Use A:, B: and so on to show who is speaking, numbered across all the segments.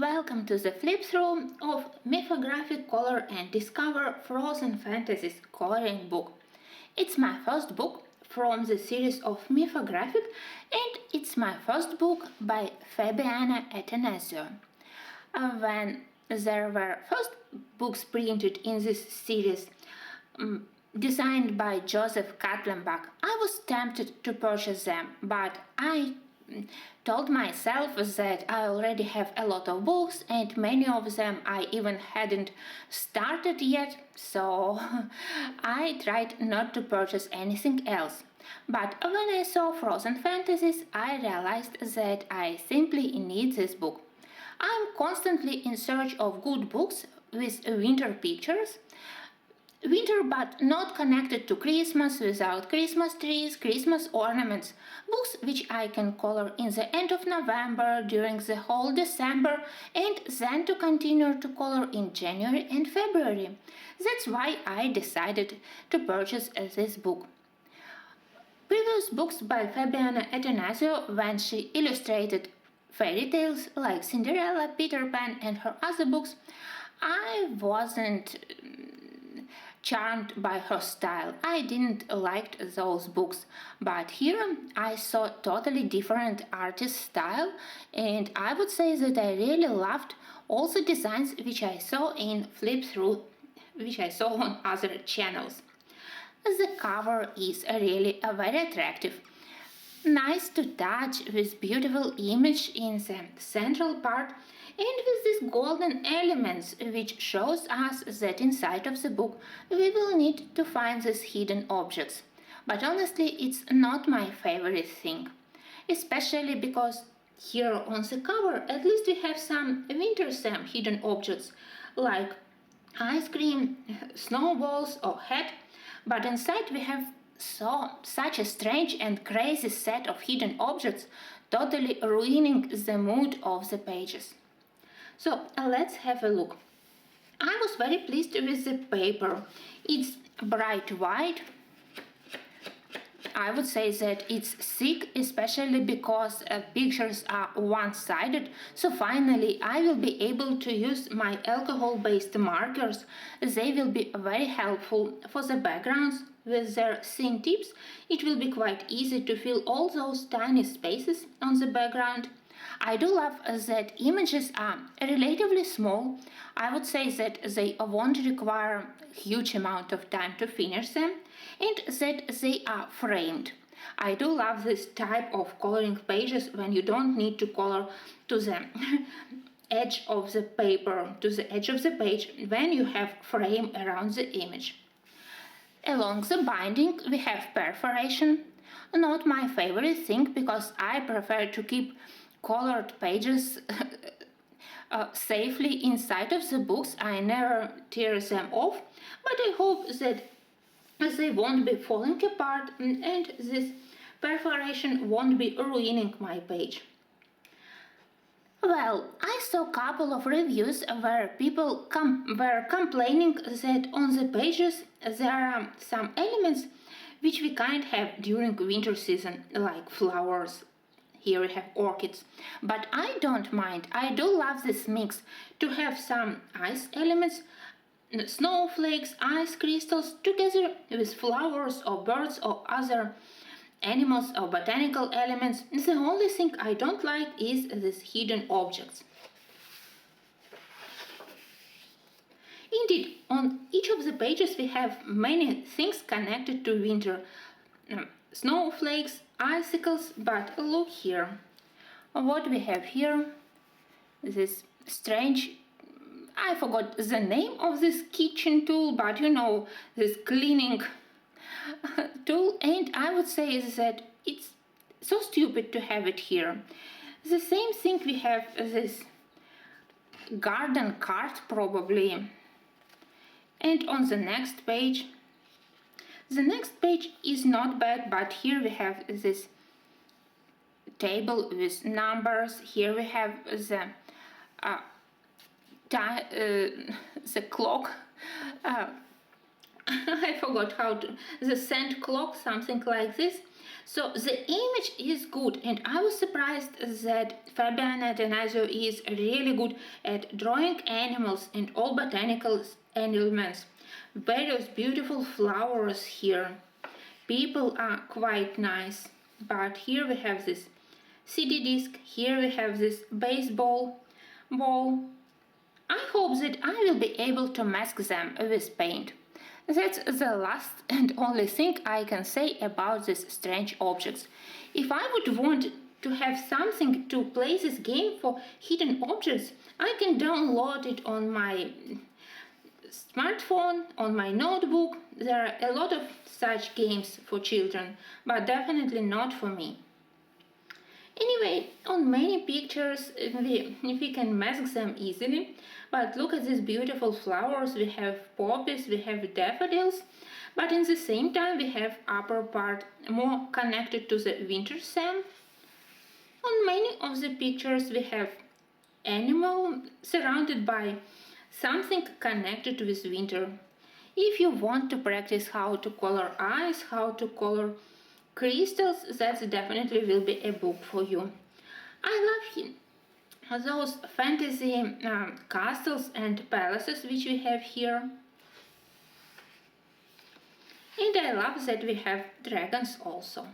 A: Welcome to the flip through of Mythographic Color and Discover Frozen Fantasies coloring book. It's my first book from the series of Mythographic and it's my first book by Fabiana Attanasio. When there were first books printed in this series, designed by Joseph Katlenbach, I was tempted to purchase them, but I told myself that I already have a lot of books and many of them I even hadn't started yet, so I tried not to purchase anything else. But when I saw Frozen Fantasies, I realized that I simply need this book. I'm constantly in search of good books with winter pictures. Winter but not connected to Christmas, without Christmas trees, Christmas ornaments, books which I can color in the end of November, during the whole December, and then to continue to color in January and February. That's why I decided to purchase this book. Previous books by Fabiana Attanasio, when she illustrated fairy tales like Cinderella, Peter Pan and her other books, I wasn't charmed by her style. I didn't like those books, but here I saw totally different artist style, and I would say that I really loved all the designs which I saw in flip through, which I saw on other channels. The cover is really very attractive. Nice to touch, with beautiful image in the central part and with these golden elements which shows us that inside of the book we will need to find these hidden objects. But honestly, it's not my favorite thing, especially because here on the cover at least we have some winter theme hidden objects like ice cream, snowballs or hat, but inside we have such a strange and crazy set of hidden objects, totally ruining the mood of the pages. So let's have a look. I was very pleased with the paper. It's bright white. I would say that it's thick, especially because pictures are one-sided, so finally I will be able to use my alcohol-based markers. They will be very helpful for the backgrounds. With their thin tips, it will be quite easy to fill all those tiny spaces on the background. I do love that images are relatively small. I would say that they won't require a huge amount of time to finish them and that they are framed. I do love this type of coloring pages when you don't need to color to the edge of the paper, to the edge of the page, when you have frame around the image. Along the binding we have perforation. Not my favorite thing because I prefer to keep colored pages safely inside of the books. I never tear them off, but I hope that they won't be falling apart and this perforation won't be ruining my page. Well, I saw a couple of reviews where people were complaining that on the pages there are some elements which we can't have during winter season, like flowers. Here we have orchids, but I don't mind. I do love this mix to have some ice elements, snowflakes, ice crystals together with flowers or birds or other animals or botanical elements. The only thing I don't like is these hidden objects. Indeed, on each of the pages we have many things connected to winter. Snowflakes, icicles, but look here. What we have here, this strange, I forgot the name of this kitchen tool, but you know, this cleaning tool, and I would say that it's so stupid to have it here. The same thing we have this garden cart probably, and on the next page is not bad, but here we have this table with numbers. Here we have the clock. I forgot how to, the cent clock, something like this. So the image is good, and I was surprised that Fabiana Atanasio is really good at drawing animals and all botanical elements. Various beautiful flowers here. People are quite nice. But here we have this CD disc, here we have this baseball ball. I hope that I will be able to mask them with paint. That's the last and only thing I can say about these strange objects. If I would want to have something to play this game for hidden objects, I can download it on my smartphone, on my notebook. There are a lot of such games for children, but definitely not for me. Anyway, on many pictures we can mask them easily, but look at these beautiful flowers. We have poppies, we have daffodils, but in the same time we have upper part more connected to the winter theme. On many of the pictures we have animal surrounded by something connected with winter. If you want to practice how to color eyes, how to color crystals, that definitely will be a book for you. I love those fantasy castles and palaces which we have here. And I love that we have dragons also.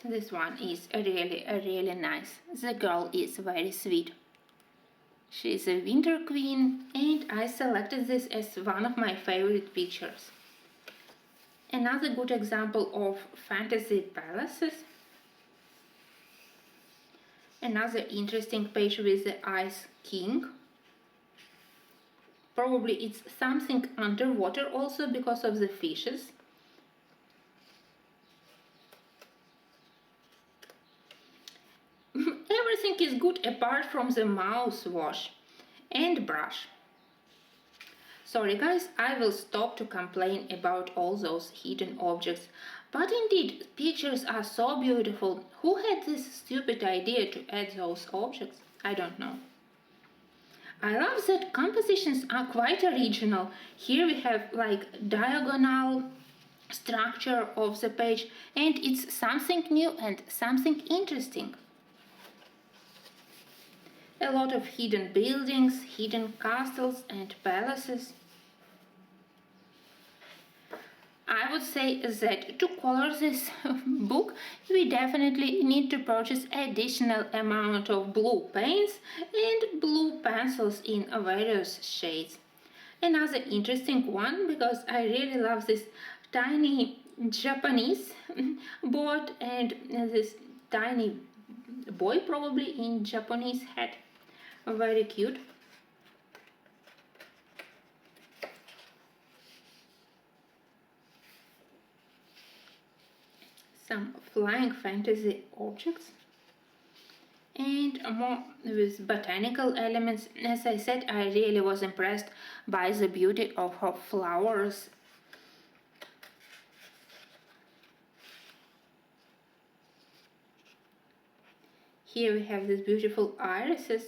A: This one is really nice. The girl is very sweet. She is a winter queen, and I selected this as one of my favorite pictures. Another good example of fantasy palaces. Another interesting page with the Ice King. Probably it's something underwater also because of the fishes. Everything is good apart from the mouthwash and brush. Sorry guys, I will stop to complain about all those hidden objects. But indeed, pictures are so beautiful. Who had this stupid idea to add those objects? I don't know. I love that compositions are quite original. Here we have like diagonal structure of the page, and it's something new and something interesting. A lot of hidden buildings, hidden castles and palaces. I would say that to color this book, we definitely need to purchase additional amount of blue paints and blue pencils in various shades. Another interesting one, because I really love this tiny Japanese board and this tiny boy probably in Japanese hat. Very cute. Some flying fantasy objects and more with botanical elements. As I said, I really was impressed by the beauty of her flowers. Here we have these beautiful irises.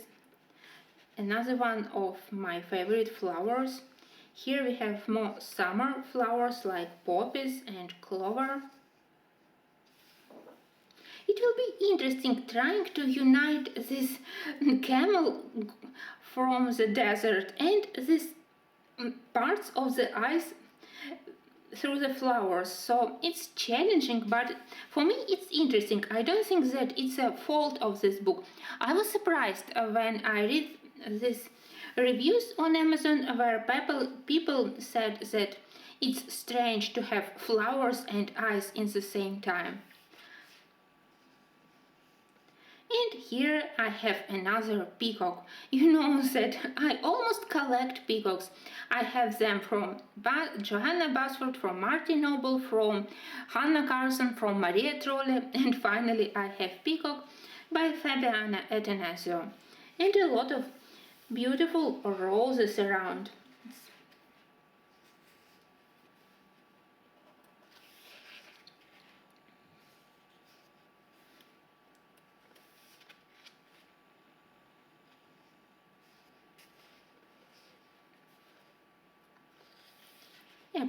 A: Another one of my favorite flowers. Here we have more summer flowers like poppies and clover. It will be interesting trying to unite this camel from the desert and these parts of the ice through the flowers. So it's challenging, but for me it's interesting. I don't think that it's a fault of this book. I was surprised when I read these reviews on Amazon where people said that it's strange to have flowers and ice in the same time. And here I have another peacock. You know that I almost collect peacocks. I have them from Johanna Basford, from Martin Noble, from Hannah Carson, from Maria Trolle, and finally I have Peacock by Fabiana Atanasio. And a lot of beautiful roses around.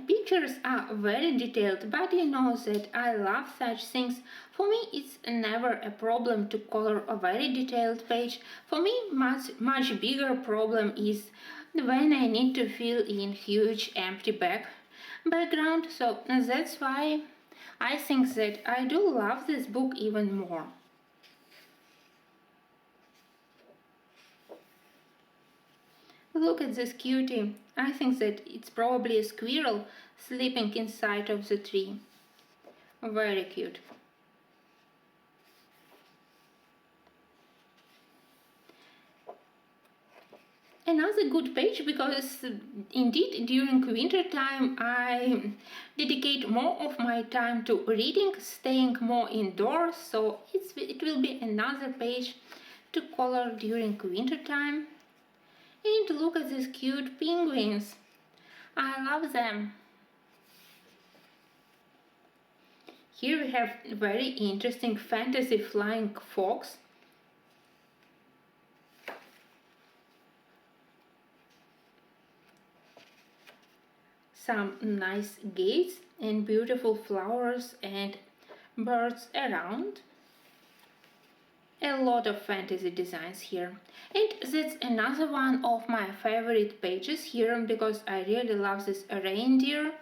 A: Pictures are very detailed, but you know that I love such things. For me, it's never a problem to color a very detailed page. For me, much bigger problem is when I need to fill in huge empty background. So that's why I think that I do love this book even more. Look at this cutie. I think that it's probably a squirrel sleeping inside of the tree. Very cute. Another good page because indeed during winter time I dedicate more of my time to reading, staying more indoors, so it will be another page to color during winter time. And look at these cute penguins. I love them. Here we have very interesting fantasy flying fox. Some nice gates and beautiful flowers and birds around. A lot of fantasy designs here. And that's another one of my favorite pages here because I really love this reindeer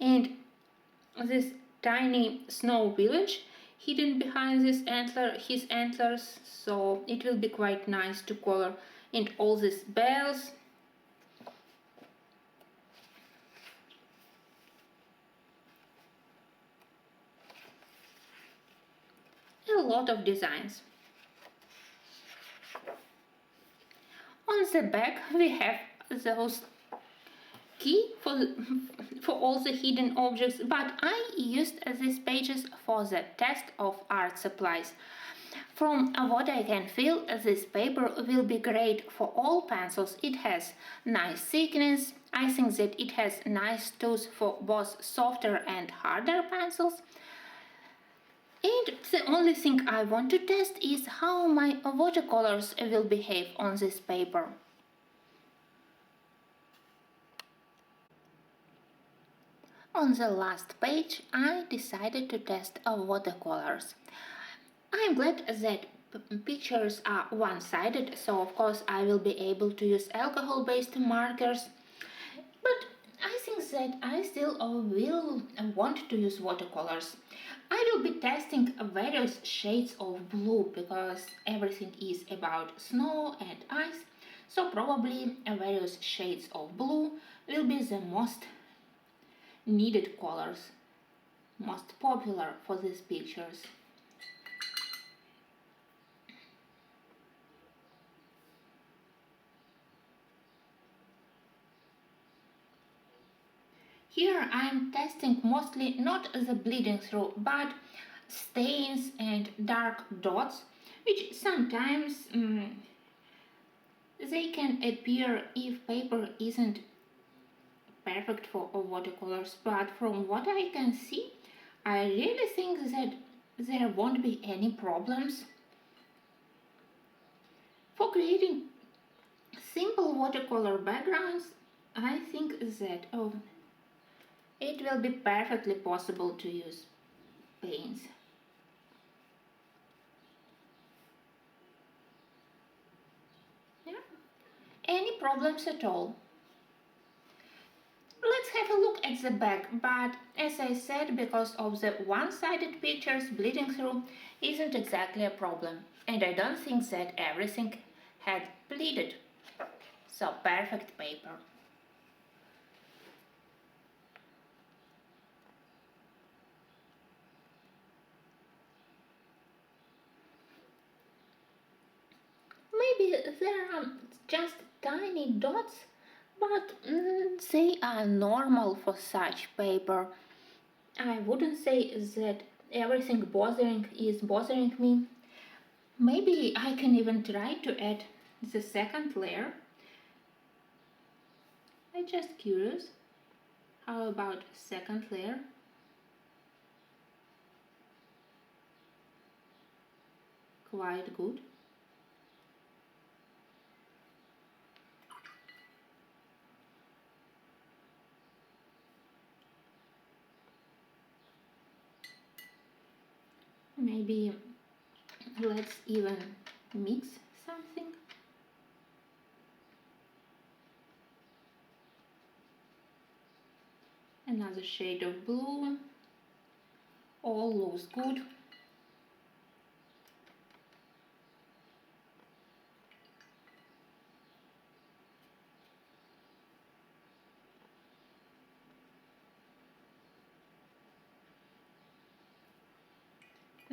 A: and this tiny snow village hidden behind his antlers, so it will be quite nice to color. And all these bells. A lot of designs. On the back we have those key for all the hidden objects, but I used these pages for the test of art supplies. From what I can feel, this paper will be great for all pencils. It has nice thickness. I think that it has nice tools for both softer and harder pencils. And the only thing I want to test is how my watercolors will behave on this paper. On the last page, I decided to test watercolors. I'm glad that pictures are one-sided, so of course I will be able to use alcohol-based markers. But I think that I still will want to use watercolors. I will be testing various shades of blue because everything is about snow and ice, so probably various shades of blue will be the most needed colors, most popular for these pictures. Here I am testing mostly not the bleeding through, but stains and dark dots, which sometimes they can appear if paper isn't perfect for watercolors, but from what I can see, I really think that there won't be any problems. For creating simple watercolor backgrounds, I think that it will be perfectly possible to use paints. Yeah, any problems at all? Let's have a look at the back, but as I said, because of the one-sided pictures, bleeding through isn't exactly a problem, and I don't think that everything had bleeded. So perfect paper. Maybe there are just tiny dots, but they are normal for such paper. I wouldn't say that everything is bothering me. Maybe I can even try to add the second layer. I'm just curious. How about second layer? Quite good. Maybe let's even mix something. Another shade of blue. All looks good.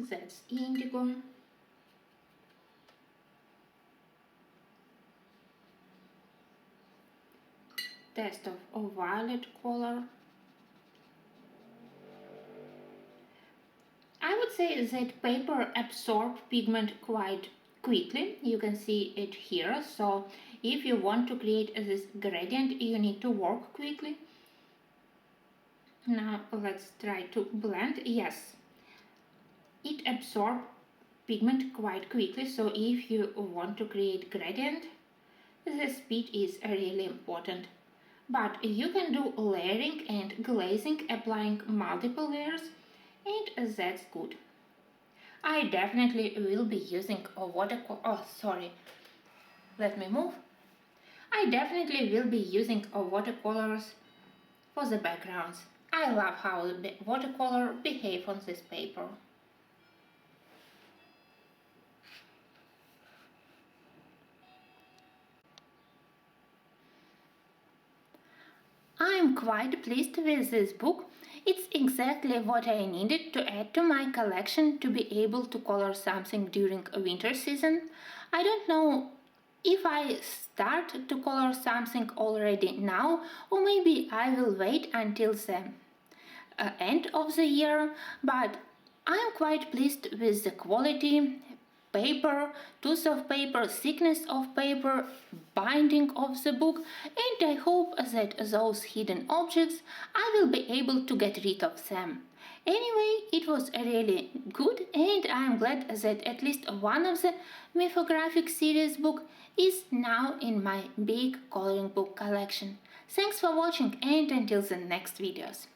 A: That's indigo. Test of a violet color. I would say that paper absorbs pigment quite quickly. You can see it here. So if you want to create this gradient, you need to work quickly. Now let's try to blend. Yes, it absorbs pigment quite quickly. So if you want to create gradient, the speed is really important. But you can do layering and glazing, applying multiple layers, and that's good. I definitely will be using a watercolor. Oh, sorry. Let me move. I definitely will be using a watercolors for the backgrounds. I love how the watercolor behave on this paper. I'm quite pleased with this book. It's exactly what I needed to add to my collection to be able to color something during a winter season. I don't know if I start to color something already now, or maybe I will wait until the end of the year, but I'm quite pleased with the quality, paper, tooth of paper, thickness of paper, binding of the book, and I hope that those hidden objects I will be able to get rid of them. Anyway, it was really good, and I am glad that at least one of the Mythographic series book is now in my big coloring book collection. Thanks for watching, and until the next videos.